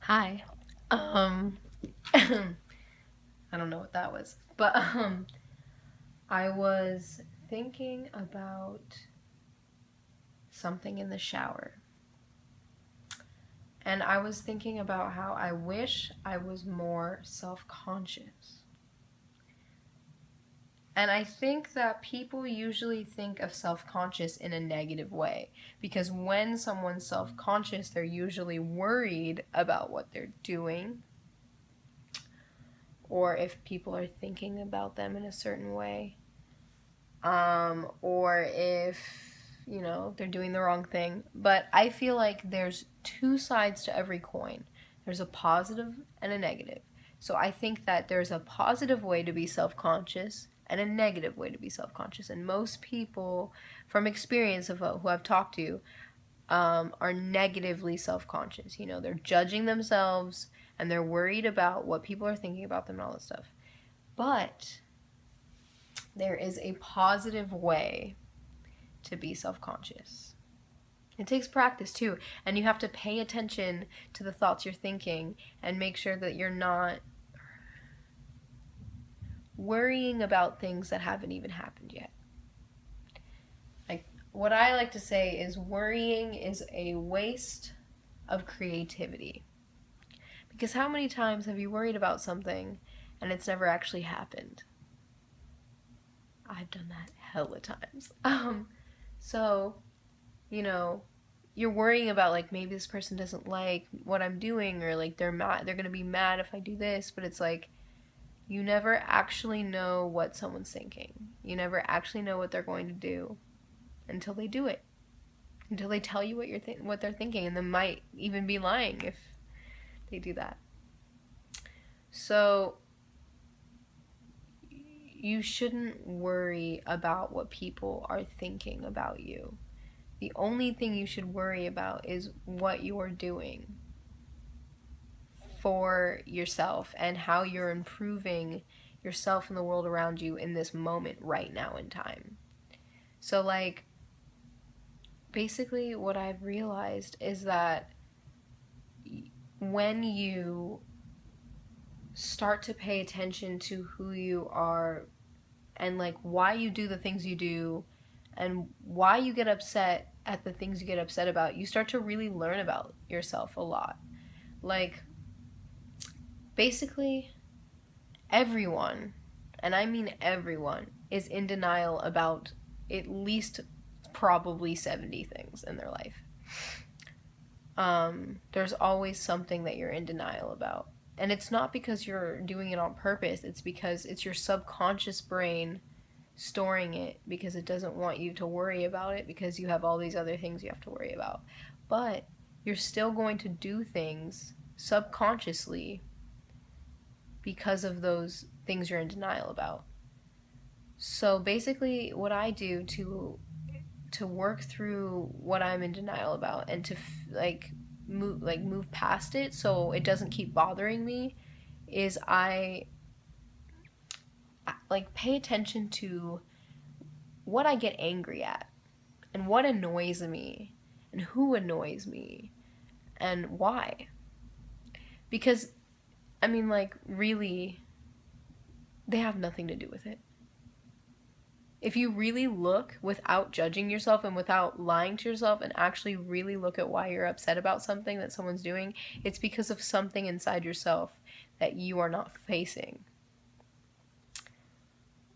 Hi. I don't know what that was, but I was thinking about something in the shower. And I was thinking about how I wish I was more self-conscious. And I think that people usually think of self-conscious in a negative way because when someone's self-conscious, they're usually worried about what they're doing, or if people are thinking about them in a certain way, or if, they're doing the wrong thing. But I feel like there's two sides to every coin. There's a positive and a negative. So I think that there's a positive way to be self-conscious and a negative way to be self-conscious. And most people, from experience of who I've talked to, are negatively self-conscious. They're judging themselves and they're worried about what people are thinking about them and all this stuff. But there is a positive way to be self-conscious. It takes practice too, and you have to pay attention to the thoughts you're thinking and make sure that you're not worrying about things that haven't even happened yet. Like, what I like to say is worrying is a waste of creativity. Because how many times have you worried about something and it's never actually happened? I've done that hella times. So, you're worrying about, like, maybe this person doesn't like what I'm doing, or like they're gonna be mad if I do this, but it's like you never actually know what someone's thinking. You never actually know what they're going to do until they do it. Until they tell you what they're thinking, and they might even be lying if they do that. So you shouldn't worry about what people are thinking about you. The only thing you should worry about is what you're doing for yourself and how you're improving yourself and the world around you in this moment right now in time. So, like, basically what I've realized is that when you start to pay attention to who you are and, like, why you do the things you do and why you get upset at the things you get upset about, you start to really learn about yourself a lot. Like, basically, everyone, and I mean everyone, is in denial about at least probably 70 things in their life. There's always something that you're in denial about. And it's not because you're doing it on purpose, it's because it's your subconscious brain storing it because it doesn't want you to worry about it because you have all these other things you have to worry about. But you're still going to do things subconsciously because of those things you're in denial about. So basically what I do to work through what I'm in denial about and to move past it so it doesn't keep bothering me is I pay attention to what I get angry at and what annoys me and who annoys me and why. Because really, they have nothing to do with it. If you really look without judging yourself and without lying to yourself and actually really look at why you're upset about something that someone's doing, it's because of something inside yourself that you are not facing.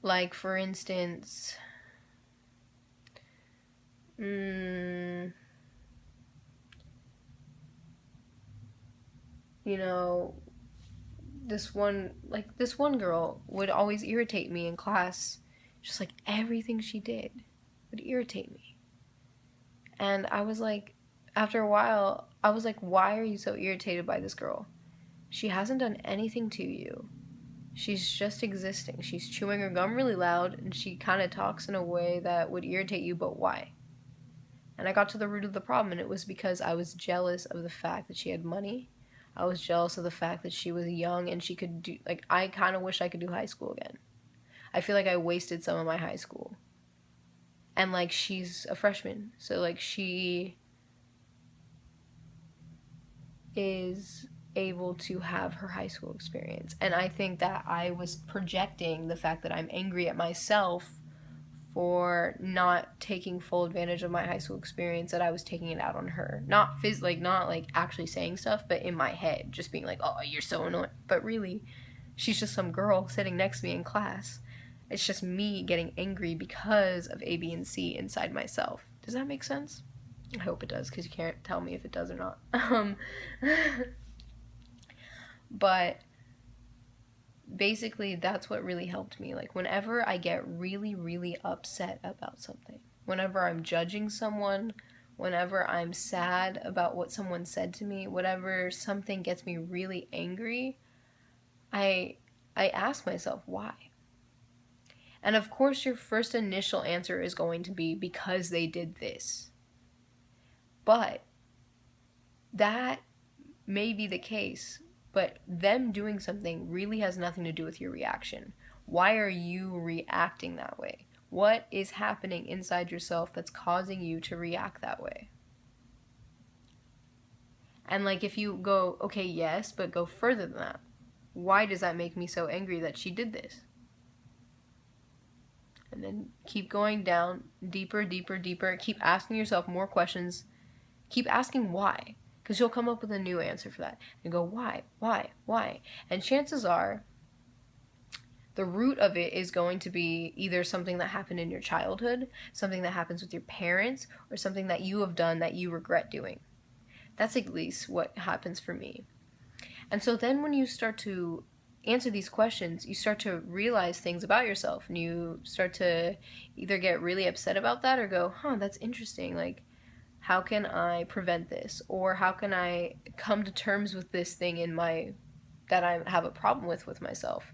Like, for instance, this one girl would always irritate me in class. Just like everything she did would irritate me. And I was like, after a while, I was like, why are you so irritated by this girl? She hasn't done anything to you. She's just existing. She's chewing her gum really loud, and she kind of talks in a way that would irritate you, but why? And I got to the root of the problem, and it was because I was jealous of the fact that she had money. I was jealous of the fact that she was young and she could do, like, I kind of wish I could do high school again. I feel like I wasted some of my high school. And, like, she's a freshman. So, like, she is able to have her high school experience. And I think that I was projecting the fact that I'm angry at myself for not taking full advantage of my high school experience, that I was taking it out on her. Not not like actually saying stuff, but in my head, just being like, oh, you're so annoying. But really, she's just some girl sitting next to me in class. It's just me getting angry because of A, B, and C inside myself. Does that make sense? I hope it does, because you can't tell me if it does or not. But basically, that's what really helped me. Like, whenever I get really, really upset about something, whenever I'm judging someone, whenever I'm sad about what someone said to me, whenever something gets me really angry, I ask myself, why? And of course, your first initial answer is going to be because they did this. But that may be the case, but them doing something really has nothing to do with your reaction. Why are you reacting that way? What is happening inside yourself that's causing you to react that way? And like, if you go, okay, yes, but go further than that. Why does that make me so angry that she did this? And then keep going down, deeper, deeper, deeper. Keep asking yourself more questions. Keep asking why. Because you'll come up with a new answer for that. And go, why? And chances are, the root of it is going to be either something that happened in your childhood, something that happens with your parents, or something that you have done that you regret doing. That's at least what happens for me. And so then when you start to answer these questions, you start to realize things about yourself, and you start to either get really upset about that or go, that's interesting. Like, how can I prevent this? Or how can I come to terms with this thing that I have a problem with myself?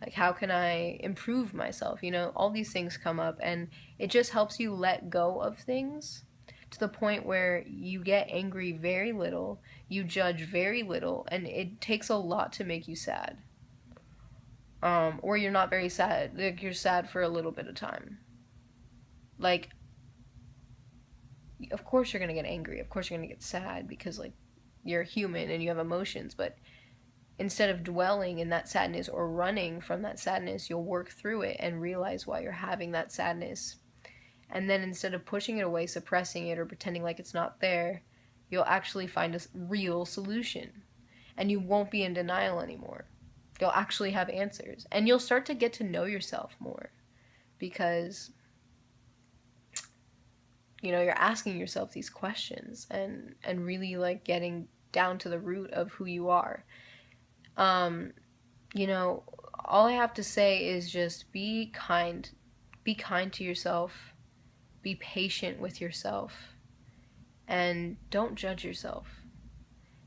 Like, how can I improve myself? All these things come up, and it just helps you let go of things to the point where you get angry very little, you judge very little, and it takes a lot to make you sad. Or you're not very sad, like you're sad for a little bit of time. Like, of course you're gonna get angry, of course you're gonna get sad, because like, you're human and you have emotions, but instead of dwelling in that sadness or running from that sadness, you'll work through it and realize why you're having that sadness. And then instead of pushing it away, suppressing it, or pretending like it's not there, you'll actually find a real solution. And you won't be in denial anymore. You'll actually have answers. And you'll start to get to know yourself more. Because you're asking yourself these questions and really like getting down to the root of who you are. All I have to say is just be kind to yourself, be patient with yourself, and don't judge yourself.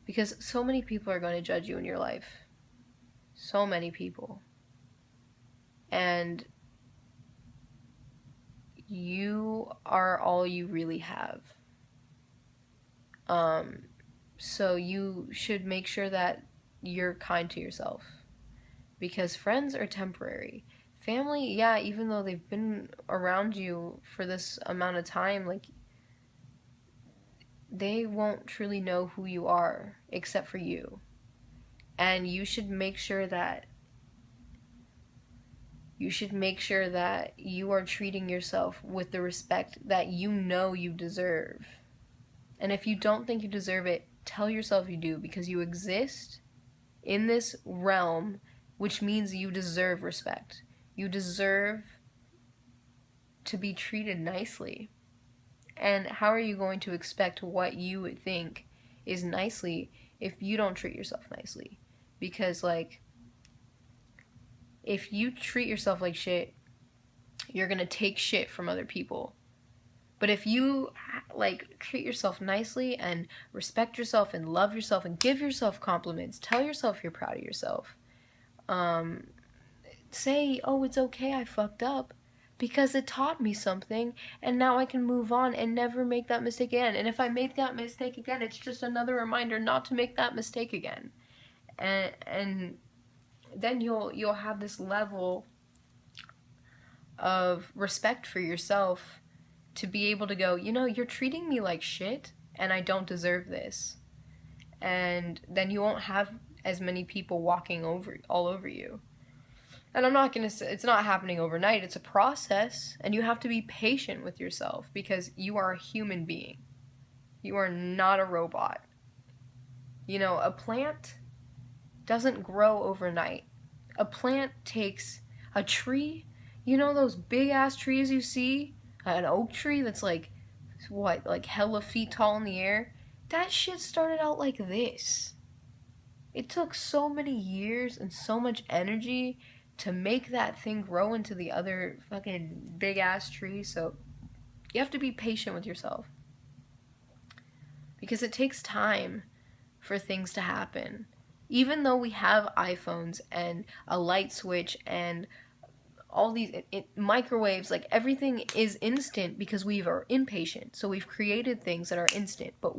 Because so many people are going to judge you in your life. So many people. And you are all you really have. So you should make sure that you're kind to yourself. Because friends are temporary. Family, yeah, even though they've been around you for this amount of time, like, they won't truly know who you are except for you. And you should make sure that you are treating yourself with the respect that you deserve. And if you don't think you deserve it, tell yourself you do, because you exist in this realm, which means you deserve respect. You deserve to be treated nicely. And how are you going to expect what you would think is nicely if you don't treat yourself nicely? Because, like, if you treat yourself like shit, you're gonna take shit from other people. But if you, like, treat yourself nicely and respect yourself and love yourself and give yourself compliments, tell yourself you're proud of yourself, say, oh, it's okay, I fucked up, because it taught me something, and now I can move on and never make that mistake again. And if I make that mistake again, it's just another reminder not to make that mistake again. And then you'll have this level of respect for yourself to be able to go, you're treating me like shit, and I don't deserve this. and then you won't have as many people walking all over you. And I'm not going to say it's not happening overnight. It's a process, and you have to be patient with yourself because you are a human being. You are not a robot. You know, a plant doesn't grow overnight. A plant takes a tree, you know those big ass trees you see? An oak tree that's like hella feet tall in the air? That shit started out like this. It took so many years and so much energy to make that thing grow into the other fucking big ass tree. So you have to be patient with yourself. Because it takes time for things to happen. Even though we have iPhones and a light switch and all these microwaves, like everything is instant because we are impatient. So we've created things that are instant. But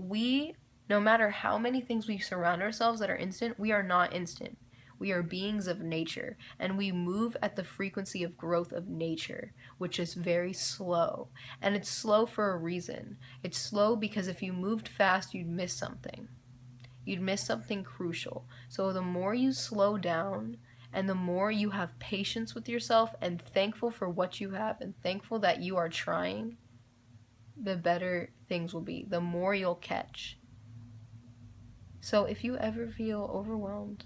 no matter how many things we surround ourselves that are instant, we are not instant. We are beings of nature, and we move at the frequency of growth of nature, which is very slow. And it's slow for a reason. It's slow because if you moved fast, you'd miss something. You'd miss something crucial. So the more you slow down, and the more you have patience with yourself and thankful for what you have and thankful that you are trying, the better things will be. The more you'll catch. So if you ever feel overwhelmed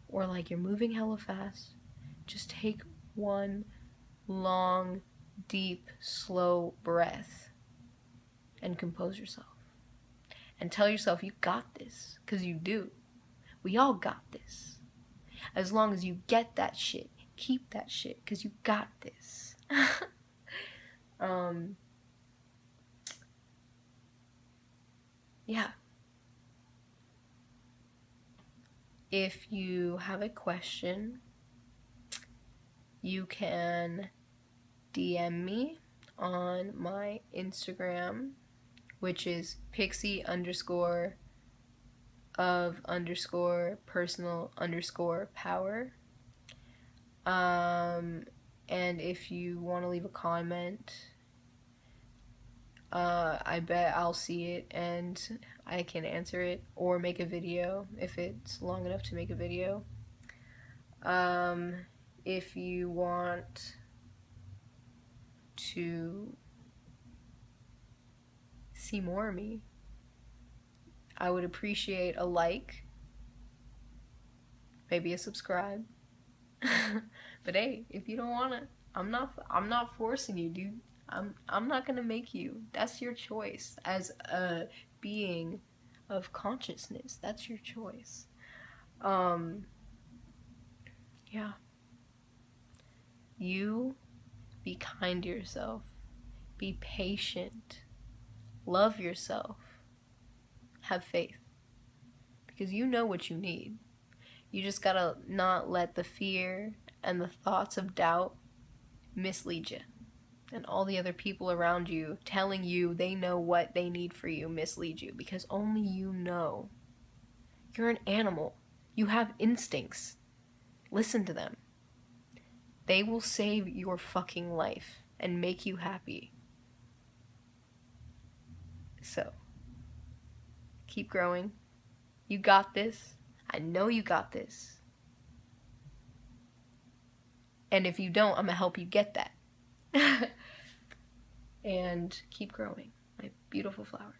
or like you're moving hella fast, just take one long, deep, slow breath and compose yourself. And tell yourself you got this, because you do. We all got this. As long as you get that shit, keep that shit, because you got this. Yeah. If you have a question, you can DM me on my Instagram, which is pixie_of_personal_power. And if you want to leave a comment, I bet I'll see it and I can answer it or make a video if it's long enough to make a video. If you want to see more of me, I would appreciate a like, maybe a subscribe. But hey, if you don't want it, I'm not forcing you, dude. I'm not gonna make you. That's your choice as a being of consciousness. That's your choice. Yeah. You be kind to yourself. Be patient. Love yourself. Have faith. Because you know what you need. You just gotta not let the fear and the thoughts of doubt mislead you. And all the other people around you telling you they know what they need for you mislead you. Because only you know. You're an animal. You have instincts. Listen to them. They will save your fucking life and make you happy. So, keep growing. You got this. I know you got this. And if you don't, I'm gonna help you get that. And keep growing, my beautiful flower.